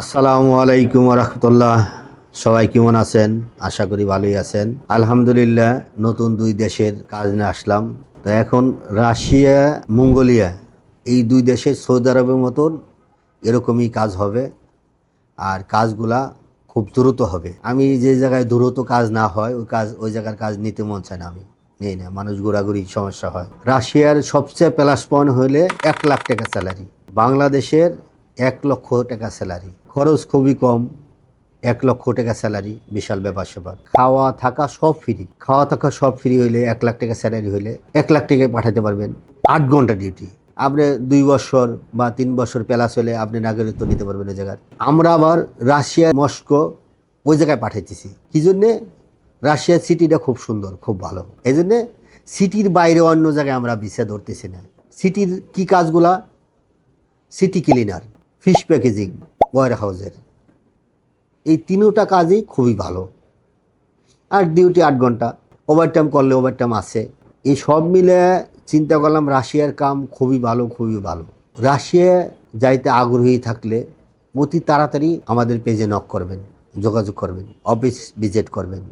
আসসালামু আলাইকুম রহমতুল্লাহ। সবাই কেমন আছেন? আশা করি ভালোই আছেন। আলহামদুলিল্লাহ, নতুন দুই দেশের কাজ নিয়ে আসলাম। তো এখন রাশিয়া, মঙ্গোলিয়া, এই দুই দেশে সৌদি আরবের মতন এরকমই কাজ হবে। আর কাজগুলা খুব দ্রুত হবে। আমি যে জায়গায় দ্রুত কাজ না হয় ওই জায়গার কাজ নিতে মন চায় না, আমি নেই না। মানুষ ঘোরাঘুরি সমস্যা হয়। রাশিয়ার সবচেয়ে প্লাস পয়েন্ট হলে 1 লাখ টাকা স্যালারি। বাংলাদেশের 1 লক্ষ টাকা স্যালারি, খরচ খুবই কম। 1 লক্ষ টাকা স্যালারি বিশাল ব্যাপার স্যাপার। খাওয়া থাকা সব ফ্রি, খাওয়া থাকা সব ফ্রি হইলে 1 লাখ টাকা স্যালারি হইলে 1 লাখ টাকায় পাঠাতে পারবেন। 8 ঘন্টা ডিউটি। আপনি 2 বছর বা 3 বছর প্লাস হলে আপনি নাগরিকত্ব নিতে পারবেন ওই জায়গায়। আমরা আবার রাশিয়া, মস্কো ওই জায়গায় পাঠাইতেছি। কি জন্যে? রাশিয়ার সিটিটা খুব সুন্দর, খুব ভালো। এই জন্যে সিটির বাইরে অন্য জায়গায় আমরা ভিসা ধরতেছি না। সিটির কি কাজগুলা? সিটি ক্লিনার, ফিশ প্যাকেজিং, ওয়ার হাউসের, এই তিনটা কাজই খুবই ভালো। আর ডিউটি 8 ঘন্টা, ওভারটাইম করলে ওভারটাইম আছে। এই সব মিলে চিন্তা করলাম রাশিয়ার কাম খুবই ভালো, খুবই ভালো। রাশিয়া যাইতে আগ্রহী থাকলে অতি তাড়াতাড়ি আমাদের পেজে নক করবেন, যোগাযোগ করবেন, অফিস ভিজিট করবেন।